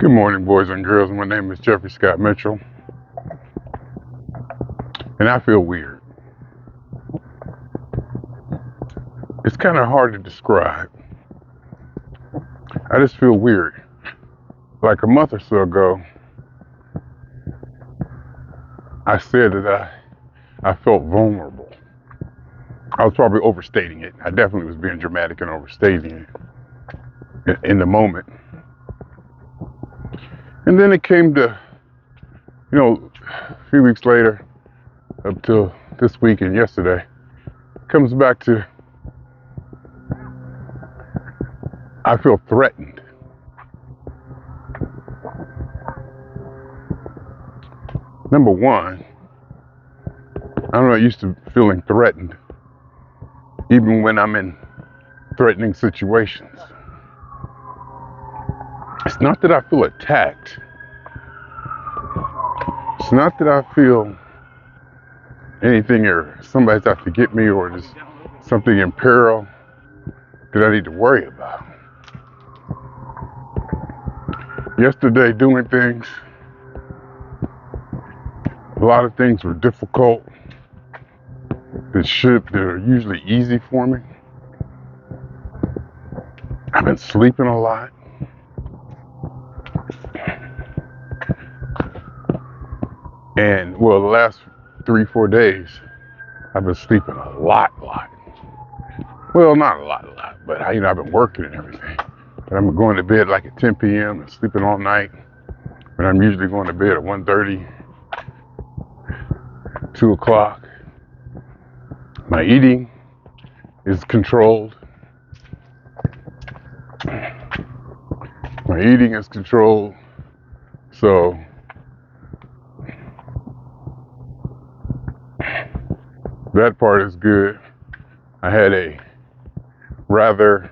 Good morning, boys and girls. My name is Jeffrey Scott Mitchell, and I feel weird. It's kind of hard to describe. I just feel weird. Like a month or so ago, I said that I felt vulnerable. I was probably overstating it. I definitely was being dramatic and overstating it in the moment. And then it came to, a few weeks later, up till this week and yesterday, comes back to I feel threatened. Number one, I'm not used to feeling threatened, even when I'm in threatening situations. It's not that I feel attacked. It's not that I feel anything or somebody's out to get me or there's something in peril that I need to worry about. Yesterday, doing things, a lot of things were difficult that are usually easy for me. I've been sleeping a lot. And the last 3-4 days, I've been sleeping a lot. Well, not a lot, but I've been working and everything. But I'm going to bed like at 10 p.m. and sleeping all night. But I'm usually going to bed at 1:30, 2 o'clock. My eating is controlled. So that part is good. I had a rather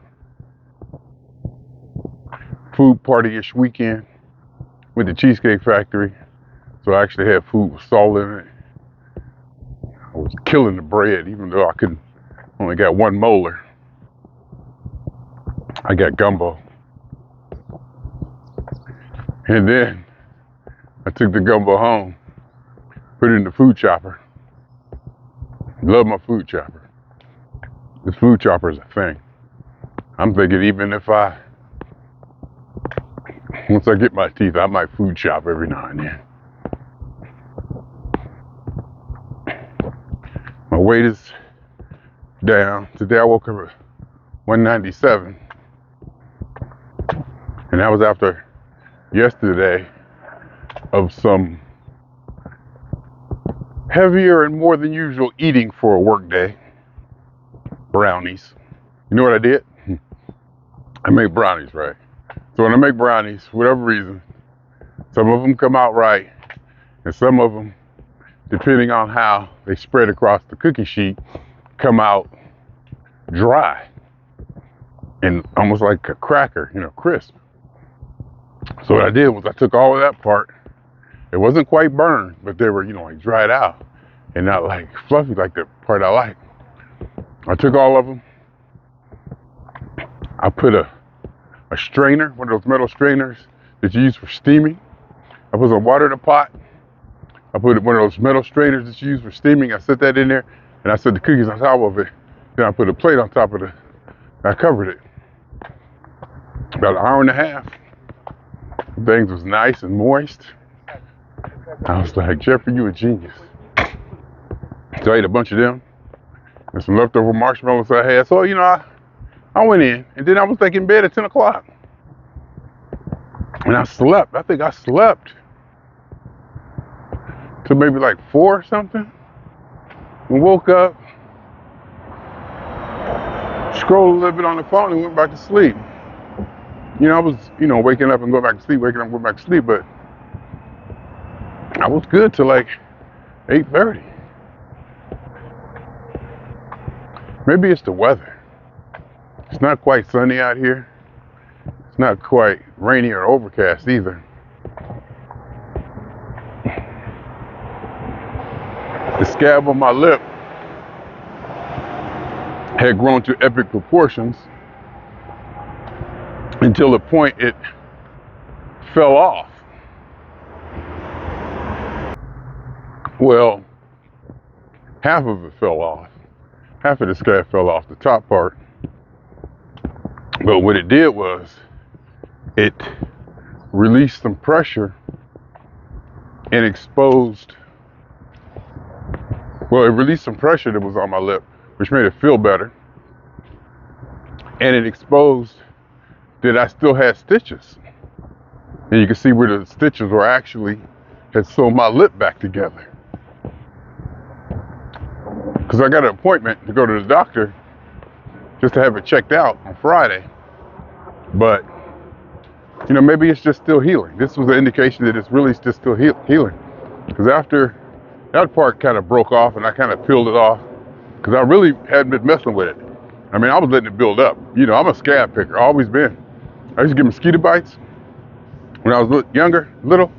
food party-ish weekend with the Cheesecake Factory. So I actually had food with salt in it. I was killing the bread, even though I only got 1 molar. I got gumbo. And then I took the gumbo home, put it in the food chopper. Love my food chopper. This food chopper is a thing. I'm thinking even if once I get my teeth, I might food chop every now and then. My weight is down. Today I woke up at 197. And that was after yesterday of some heavier and more than usual eating for a work day. Brownies. You know what I did? I make brownies, right? So when I make brownies, for whatever reason, some of them come out right, and some of them, depending on how they spread across the cookie sheet, come out dry and almost like a cracker, crisp. So what I did was I took all of that part. It wasn't quite burned, but they were, like dried out and not like fluffy like the part I like. I took all of them. I put a strainer, one of those metal strainers that you use for steaming. I put some water in a pot. I put one of those metal strainers that you use for steaming. I set that in there and I set the cookies on top of it. Then I put a plate on top of it. I covered it. About an hour and a half. Things was nice and moist. I was like, Jeffrey, you a genius. So I ate a bunch of them and some leftover marshmallows I had. So, I went in and then I was in bed at 10 o'clock. And I slept. I think I slept till maybe like 4 or something. And woke up, scrolled a little bit on the phone and went back to sleep. I was, waking up and going back to sleep, waking up and going back to sleep, but I was good till like 8:30. Maybe it's the weather. It's not quite sunny out here. It's not quite rainy or overcast either. The scab on my lip had grown to epic proportions until the point it fell off. Well, half of it fell off. Half of the scab fell off, the top part. But what it did was it released some pressure and exposed, well, it released some pressure that was on my lip, which made it feel better. And it exposed that I still had stitches. And you can see where the stitches were actually had sewn my lip back together. Because I got an appointment to go to the doctor just to have it checked out on Friday. But, you know, maybe it's just still healing. This was an indication that it's really just still healing. Because after that part kind of broke off and I kind of peeled it off, because I really hadn't been messing with it. I mean, I was letting it build up. You know, I'm a scab picker, always been. I used to get mosquito bites when I was younger, little.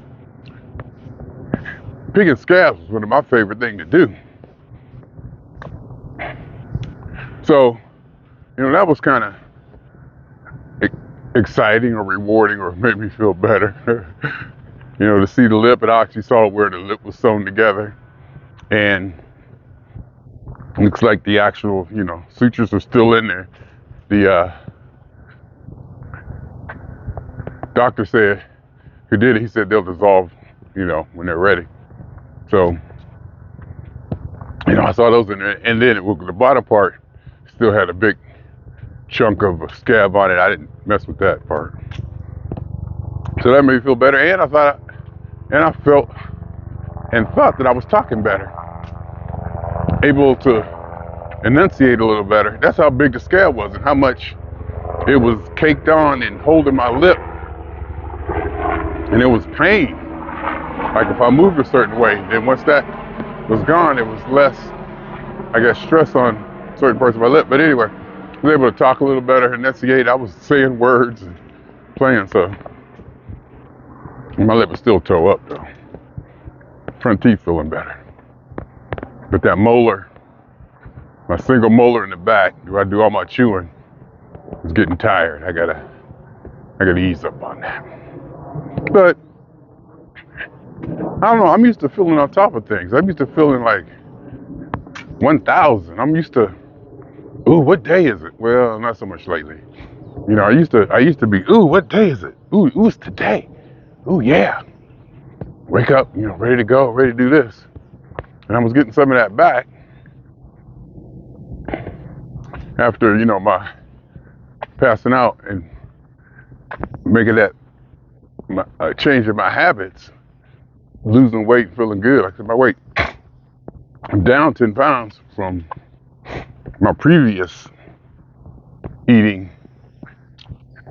Picking scabs was one of my favorite things to do. So, you know, that was kind of exciting or rewarding or made me feel better. You know, to see the lip, and I actually saw where the lip was sewn together. And looks like the actual, you know, sutures are still in there. The doctor said, who did it, he said they'll dissolve, you know, when they're ready. So, you know, I saw those in there. And then the bottom part still had a big chunk of a scab on it. I didn't mess with that part. So that made me feel better. And I thought that I was talking better. Able to enunciate a little better. That's how big the scab was and how much it was caked on and holding my lip. And it was pain. Like if I moved a certain way, then once that was gone, it was less, I guess, stress on certain parts of my lip. But anyway, I was able to talk a little better, enunciate. I was saying words and playing, so my lip was still toe up though. Front teeth feeling better. But that molar, my single molar in the back, where I do all my chewing, is getting tired. I gotta ease up on that. But I don't know, I'm used to feeling on top of things. I'm used to feeling like 1,000. I'm used to, ooh, what day is it? Well, not so much lately. You know, I used to be, ooh, what day is it? Ooh, it's today. Ooh, yeah. Wake up, you know, ready to go, ready to do this. And I was getting some of that back after, you know, my passing out and making that change in my habits, losing weight and feeling good. Like I said, my weight, I'm down 10 pounds from my previous eating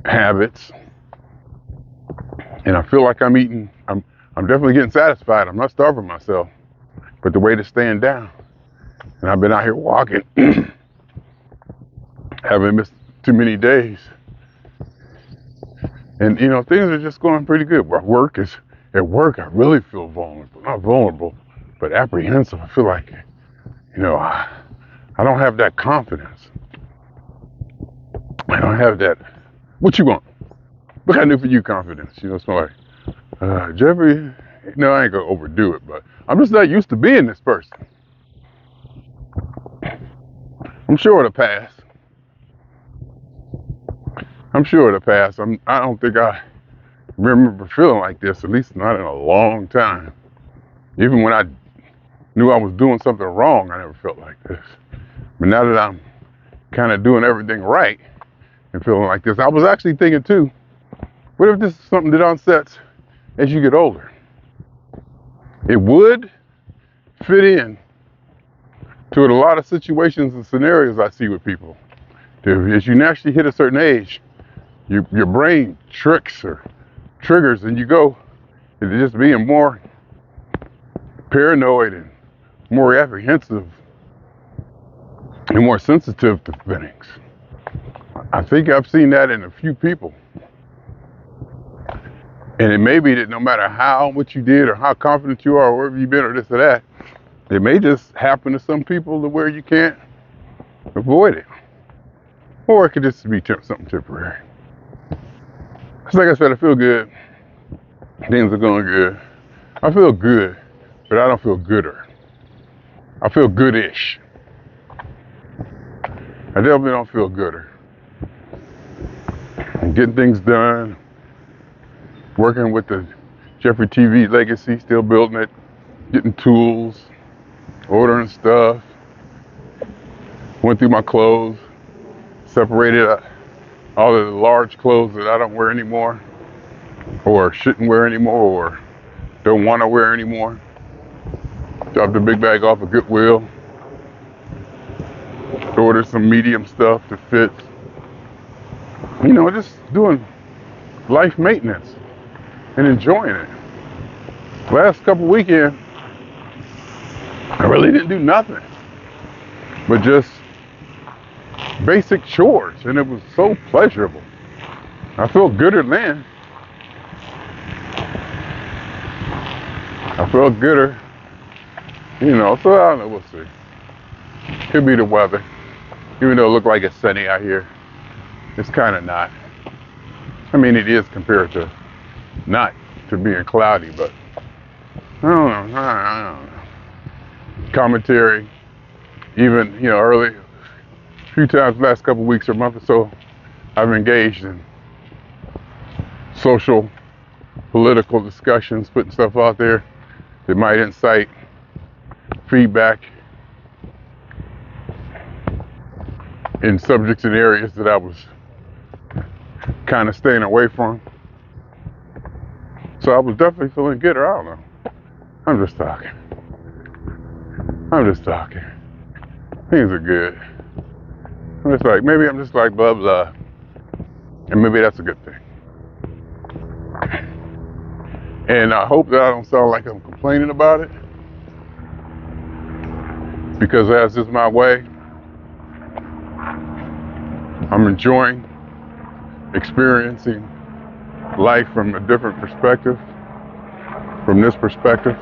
habits. And I feel like I'm definitely getting satisfied. I'm not starving myself, but the weight is staying down. And I've been out here walking, haven't missed too many days. And, you know, things are just going pretty good. At work, I really feel vulnerable. Not vulnerable, but apprehensive. I feel like, you know, I don't have that confidence. I don't have that, what you want? What can I do for you confidence? You know, it's more like, Jeffrey, no, I ain't gonna overdo it, but I'm just not used to being this person. I'm sure it'll pass. I don't think I remember feeling like this, at least not in a long time. Even when I knew I was doing something wrong, I never felt like this. But now that I'm kind of doing everything right and feeling like this, I was actually thinking too, what if this is something that onsets as you get older? It would fit in to a lot of situations and scenarios I see with people. As you naturally hit a certain age, your brain tricks or triggers and you go into just being more paranoid and more apprehensive and more sensitive to things. I think I've seen that in a few people. And it may be that no matter what you did or how confident you are or wherever you've been or this or that, it may just happen to some people to where you can't avoid it. Or it could just be something temporary. Because like I said, I feel good. Things are going good. I feel good, but I don't feel gooder. I feel goodish. I definitely don't feel gooder. I'm getting things done, working with the Jeffrey TV legacy, still building it, getting tools, ordering stuff, went through my clothes, separated all of the large clothes that I don't wear anymore, or shouldn't wear anymore, or don't want to wear anymore. Dropped the big bag off of Goodwill, ordered some medium stuff that fits. You know, just doing life maintenance and enjoying it. Last couple weekends, I really didn't do nothing but just basic chores, and it was so pleasurable. I felt gooder then. I felt gooder, you know, so I don't know, we'll see. Could be the weather. Even though it looked like it's sunny out here, it's kind of not. I mean, it is compared to not to being cloudy, but I don't know. Commentary, even, you know, early, a few times the last couple weeks or month or so, I've engaged in social, political discussions, putting stuff out there that might incite feedback in subjects and areas that I was kind of staying away from. So I was definitely feeling good, or I don't know. I'm just talking. Things are good. Maybe I'm just like blah blah. And maybe that's a good thing. And I hope that I don't sound like I'm complaining about it, because as is my way, I'm enjoying experiencing life from a different perspective, from this perspective.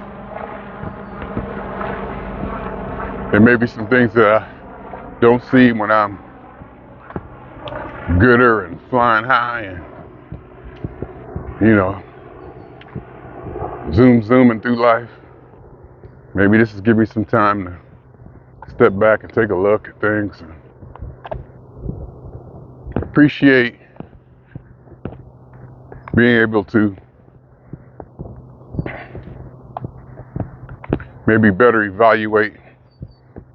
There may be some things that I don't see when I'm gooder and flying high and, you know, zooming through life. Maybe this is giving me some time to step back and take a look at things and appreciate being able to maybe better evaluate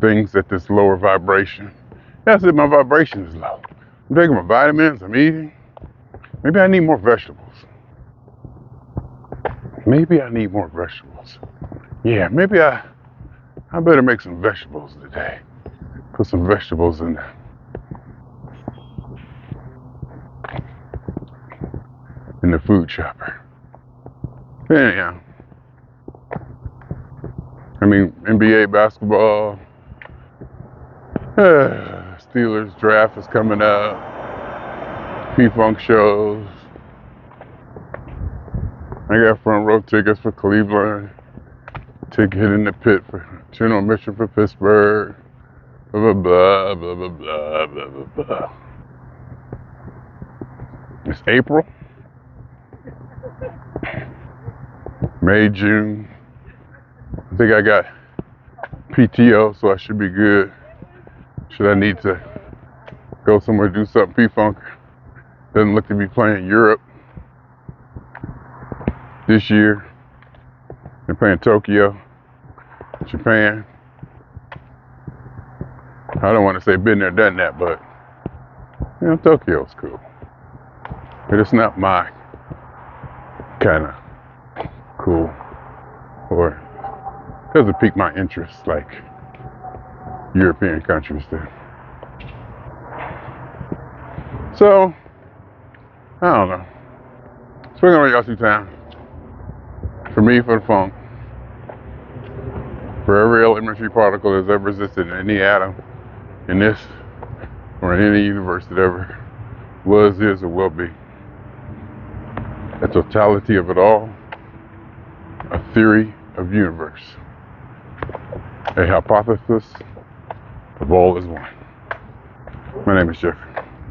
things at this lower vibration. That's it, my vibration is low. I'm taking my vitamins, I'm eating. Maybe I need more vegetables. Yeah, maybe I better make some vegetables today. Put some vegetables in the food chopper. Anyhow, I mean, NBA basketball, Steelers draft is coming up, P-Funk shows. I got front row tickets for Cleveland, ticket in the pit for general admission for Pittsburgh, blah, blah, blah, blah, blah, blah, blah, blah. It's April, May, June. I think I got PTO, so I should be good. Should I need to go somewhere to do something, P-Funk doesn't look to be playing Europe this year. They're playing Tokyo, Japan. I don't want to say been there, done that, but, you know, Tokyo's cool. But it's not my kind of cool, or doesn't pique my interest like European countries do. So, I don't know. Swing on y'all two times. For me, for the funk. For every elementary particle that's ever existed in any atom in this or in any universe that ever was, is, or will be. The totality of it all, a theory of universe, a hypothesis of all is one. My name is Jeffery.